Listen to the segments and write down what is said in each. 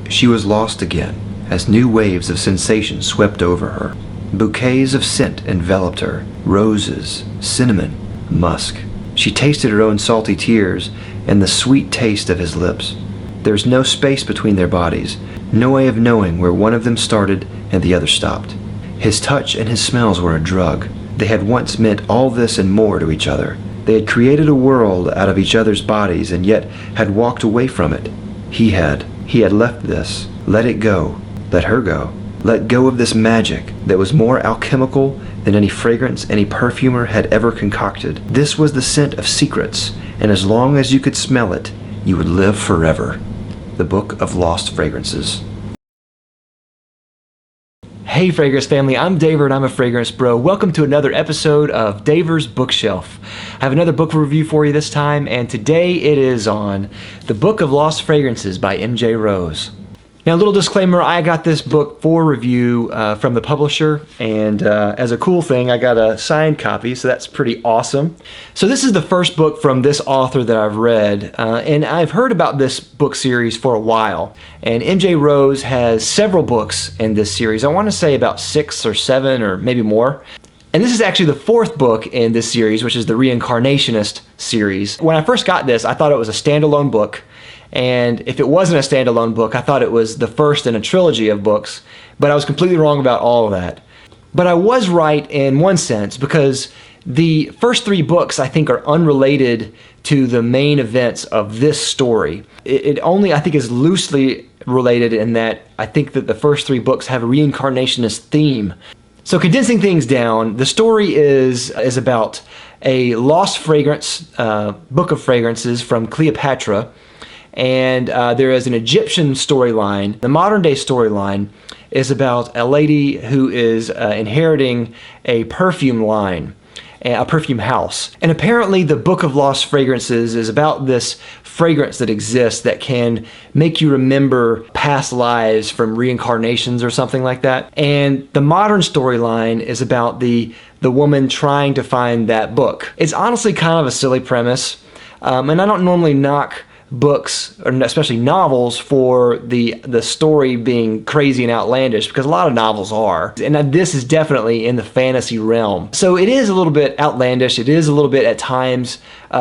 She was lost again as new waves of sensation swept over her. Bouquets of scent enveloped her, roses, cinnamon, musk. She tasted her own salty tears and the sweet taste of his lips. There was no space between their bodies, no way of knowing where one of them started and the other stopped. His touch and his smells were a drug. They had once meant all this and more to each other. They had created a world out of each other's bodies and yet had walked away from it. He had left this, let it go, let her go. Let go of this magic that was more alchemical than any fragrance any perfumer had ever concocted. This was the scent of secrets, and as long as you could smell it, you would live forever. The Book of Lost Fragrances. Hey Fragrance family, I'm Daver and I'm a fragrance bro. Welcome to another episode of Daver's Bookshelf. I have another book review for you this time, and today it is on The Book of Lost Fragrances by M.J. Rose. Now, a little disclaimer, I got this book for review from the publisher, and as a cool thing, I got a signed copy, so that's pretty awesome. So this is the first book from this author that I've read, and I've heard about this book series for a while. And M.J. Rose has several books in this series. I want to say about 6 or 7 or maybe more. And this is actually the 4th book in this series, which is the Reincarnationist series. When I first got this, I thought it was a standalone book. And if it wasn't a standalone book, I thought it was the first in a trilogy of books, but I was completely wrong about all of that. But I was right in one sense, because the first 3 books I think are unrelated to the main events of this story. It only, I think, is loosely related in that I think that the first 3 books have a reincarnationist theme. So condensing things down, the story is about a lost fragrance, book of fragrances from Cleopatra. And there is an Egyptian storyline. The modern day storyline is about a lady who is inheriting a perfume line, a perfume house. And apparently the Book of Lost Fragrances is about this fragrance that exists that can make you remember past lives from reincarnations or something like that. And the modern storyline is about the woman trying to find that book. It's honestly kind of a silly premise, and I don't normally knock books, or especially novels, for the story being crazy and outlandish, because a lot of novels are, and this is definitely in the fantasy realm. So it is a little bit outlandish, it is a little bit at times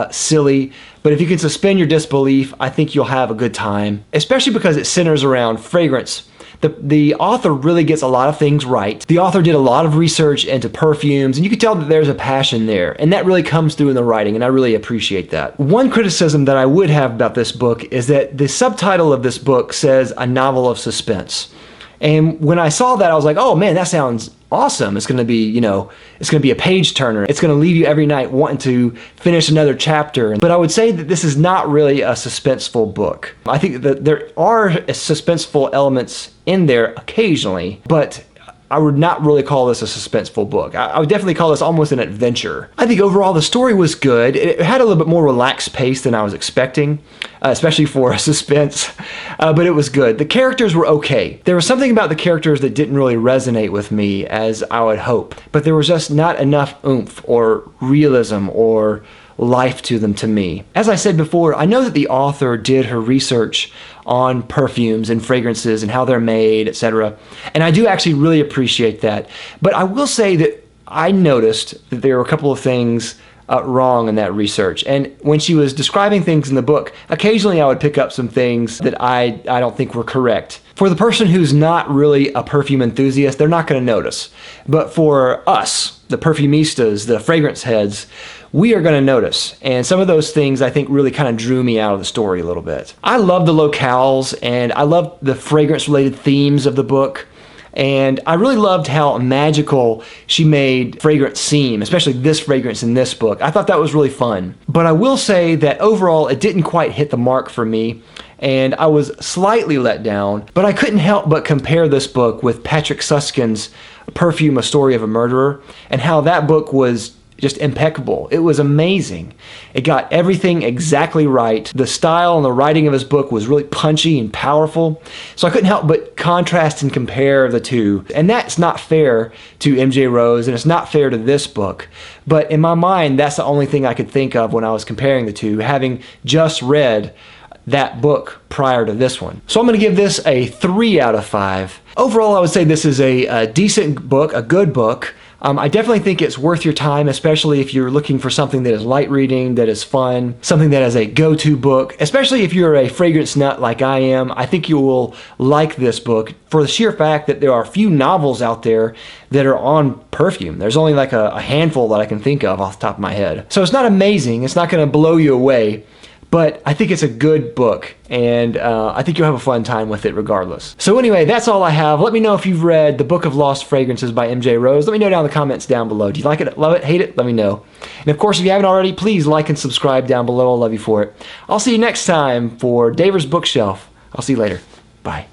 silly, but if you can suspend your disbelief, I think you'll have a good time, especially because it centers around fragrance. The author really gets a lot of things right. The author did a lot of research into perfumes, and you can tell that there's a passion there, and that really comes through in the writing, and I really appreciate that. One criticism that I would have about this book is that the subtitle of this book says a novel of suspense. And when I saw that, I was like, oh man, that sounds awesome. It's going to be, it's going to be a page turner. It's going to leave you every night wanting to finish another chapter. But I would say that this is not really a suspenseful book. I think that there are suspenseful elements in there occasionally, but I would not really call this a suspenseful book. I would definitely call this almost an adventure. I think overall the story was good. It had a little bit more relaxed pace than I was expecting, especially for a suspense, but it was good. The characters were okay. There was something about the characters that didn't really resonate with me as I would hope, but there was just not enough oomph or realism or life to them to me. As I said before, I know that the author did her research on perfumes and fragrances and how they're made, etc. And I do actually really appreciate that. But I will say that I noticed that there were a couple of things wrong in that research. And when she was describing things in the book, occasionally I would pick up some things that I don't think were correct. For the person who's not really a perfume enthusiast, they're not going to notice. But for us, the perfumistas, the fragrance heads, we are going to notice. And some of those things I think really kind of drew me out of the story a little bit. I love the locales, and I love the fragrance-related themes of the book. And I really loved how magical she made fragrance seem, especially this fragrance in this book. I thought that was really fun. But I will say that overall it didn't quite hit the mark for me, and I was slightly let down, but I couldn't help but compare this book with Patrick Susskind's Perfume: A Story of a Murderer, and how that book was just impeccable. It was amazing. It got everything exactly right. The style and the writing of his book was really punchy and powerful. So I couldn't help but contrast and compare the two. And that's not fair to M.J. Rose, and it's not fair to this book. But in my mind, that's the only thing I could think of when I was comparing the two, having just read that book prior to this one. So I'm going to give this a 3 out of 5. Overall, I would say this is a decent book, a good book. I definitely think it's worth your time, especially if you're looking for something that is light reading, that is fun, something that is a go-to book, especially if you're a fragrance nut like I am. I think you will like this book for the sheer fact that there are a few novels out there that are on perfume. There's only like a handful that I can think of off the top of my head. So it's not amazing, it's not going to blow you away, but I think it's a good book, and I think you'll have a fun time with it regardless. So anyway, that's all I have. Let me know if you've read The Book of Lost Fragrances by MJ Rose. Let me know down in the comments down below. Do you like it, love it, hate it? Let me know. And of course, if you haven't already, please like and subscribe down below. I'll love you for it. I'll see you next time for Daver's Bookshelf. I'll see you later. Bye.